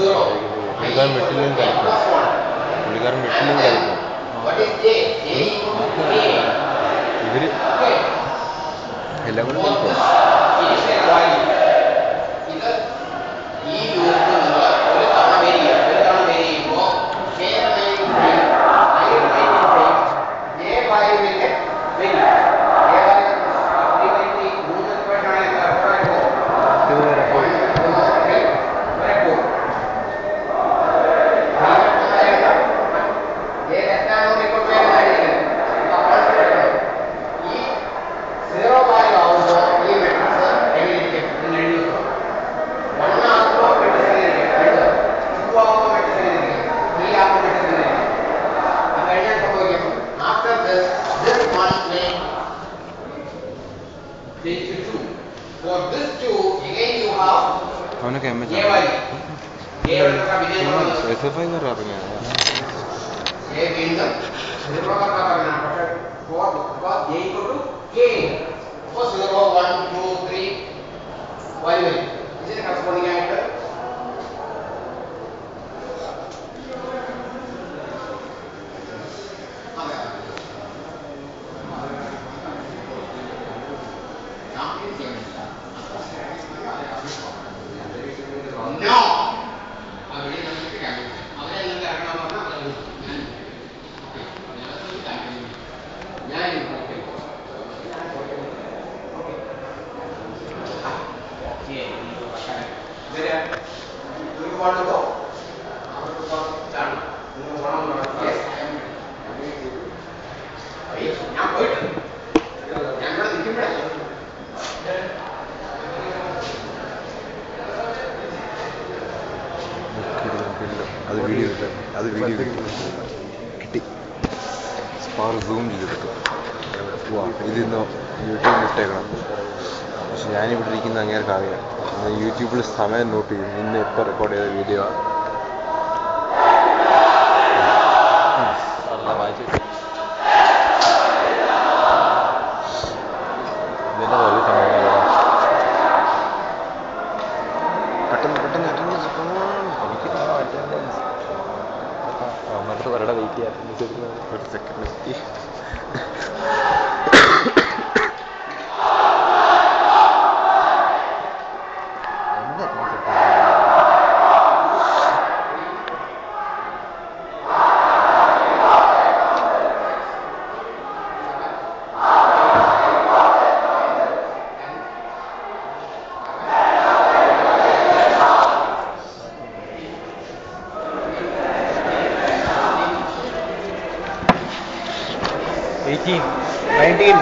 പുള്ളിക്കാരൻ വെട്ടിലും കളിക്കും. പുള്ളിക്കാരൻ വെട്ടിലും കളിക്കും. ഇവര് എല്ലാം കൂടെ കളിക്കും. അവനൊക്കെ M H S F I ഇറങ്ങിയ അത് വീഡിയോ കിട്ടി. സ്പാർ സൂം ചെയ്തിട്ട് ഇതിന്ന് യൂട്യൂബിൽ ഇട്ടേക്കണം. പക്ഷെ ഞാനിവിടെ ഇരിക്കുന്ന അങ്ങേർക്ക് അറിയാം. യൂട്യൂബിൽ സമയം നോട്ട് ചെയ്യും. ഇന്ന് എപ്പോൾ റെക്കോർഡ് ചെയ്ത വീഡിയോ ആണ്. ഇതിൻ്റെ വലിയ സമയം പെട്ടെന്ന് അമ്മക്ക് വരുടെ വെയിറ്റ് ചെയ്യാൻ ഒരു സെക്കൻഡ് എത്തി. $18, $19.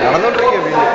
നടന്നോണ്ടിരിക്കുക വീഡിയോ.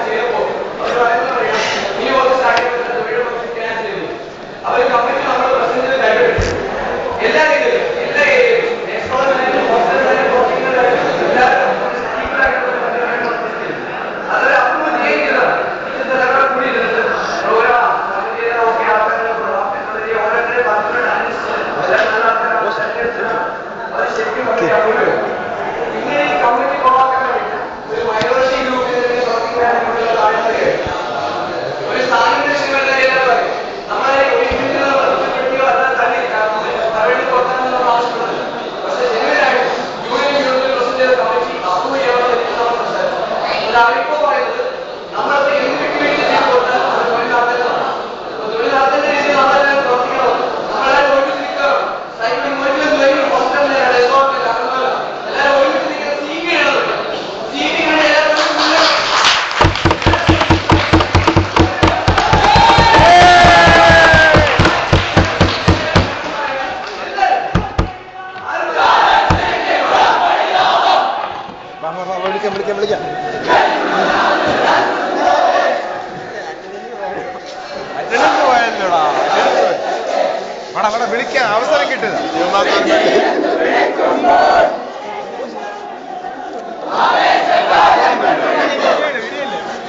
വിളിക്കാൻ അവസരം കിട്ടുക.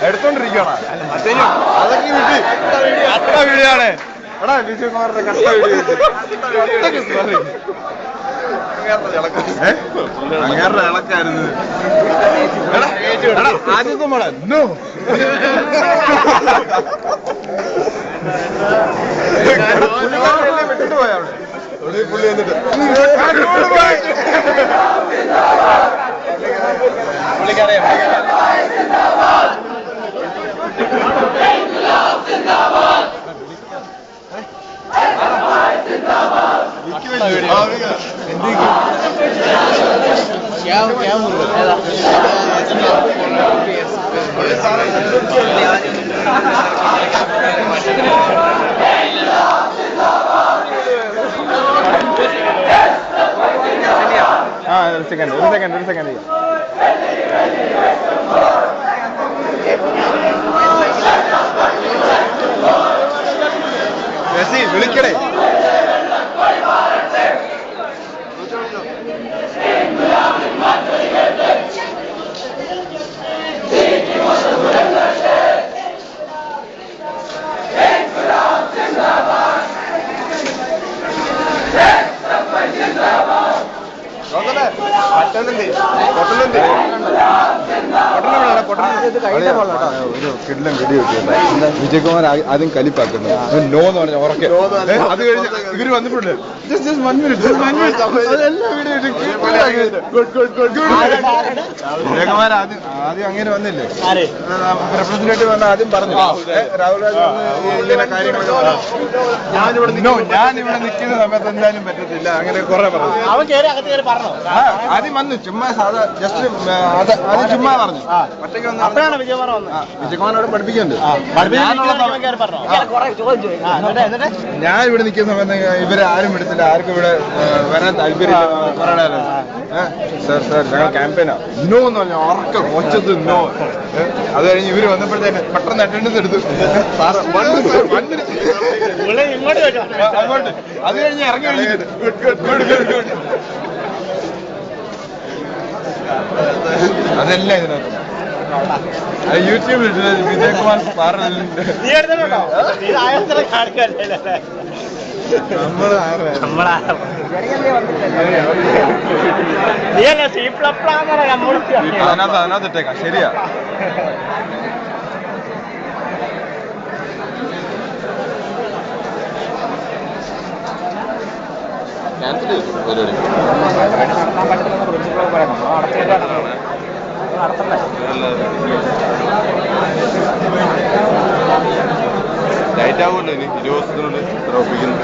എടുത്തോണ്ടിരിക്കണോ? അതൊക്കെ വിട്ട് അത്ര വീഡിയോയാണ്. എടാ വിജയകുമാറിന്റെ കഷ്ട വീഡിയോ അങ്ങേരുടെ ഇളക്കായിരുന്നു. ആദ്യത്തെ മോളെ വിട്ടിട്ട് പോയ അവിടെ പുള്ളി വന്നിട്ട് പുള്ളിക്കറിയാം. ഒരു സെക്കൻഡ് വിളിക്കണേ. ഒരു കിടിലം വീഡിയോ കിട്ടിയ വിജയകുമാർ ആദ്യം കലിപ്പാക്കുന്നു. നോ എന്ന് പറഞ്ഞ ഉറക്കെ. അത് കഴിഞ്ഞ് ഇവര് വന്നിട്ടുണ്ട്. വിജയകുമാർ ആദ്യം അങ്ങനെ വന്നില്ലേ, റെപ്രസെന്റേറ്റീവ് വന്ന ആദ്യം പറഞ്ഞു രാഹുൽ ഇങ്ങനെ കാര്യങ്ങളൊക്കെ പറഞ്ഞു. ഞാനിവിടെ നിൽക്കുന്ന സമയത്ത് എന്തായാലും പറ്റത്തില്ല, അങ്ങനെ കുറെ പറഞ്ഞു. ആദ്യം വന്നു ചുമ്മാ സാധാ ജസ്റ്റ് ആദ്യം ചുമ്മാ പറഞ്ഞു. ഒറ്റയ്ക്ക് വന്ന് വിജയകുമാറോട് പഠിപ്പിക്കുന്നുണ്ട്. ഞാൻ ഇവിടെ നിൽക്കുന്ന സമയത്ത് ഇവരെ ആരും വിടത്തില്ല, ആർക്കും ഇവിടെ വരാൻ താല്പര്യമില്ല പറയണല്ലോ. സാർ ഞങ്ങൾ ക്യാമ്പയിനാ നോ എന്ന് പറഞ്ഞ ഉറക്ക ഒച്ചത് നോ. അത് കഴിഞ്ഞ് ഇവര് വന്നപ്പോഴത്തേന് പെട്ടെന്ന് അറ്റൻഡൻസ് എടുത്തു. അങ്ങോട്ട് അത് കഴിഞ്ഞ് ഇറങ്ങി കഴിഞ്ഞിട്ട് അതെല്ലാം ഇതിനകത്ത് യൂട്യൂബിൽ വിജയകുമാർ പറഞ്ഞിട്ടുണ്ട്. അതിനകത്ത് ഇട്ടേക്കാം. ശരിയാ. ലൈറ്റ് ആവുമല്ലോ ഇനി 20 ദിവസത്തിനുള്ളിൽ ഉറപ്പിക്കുന്നു.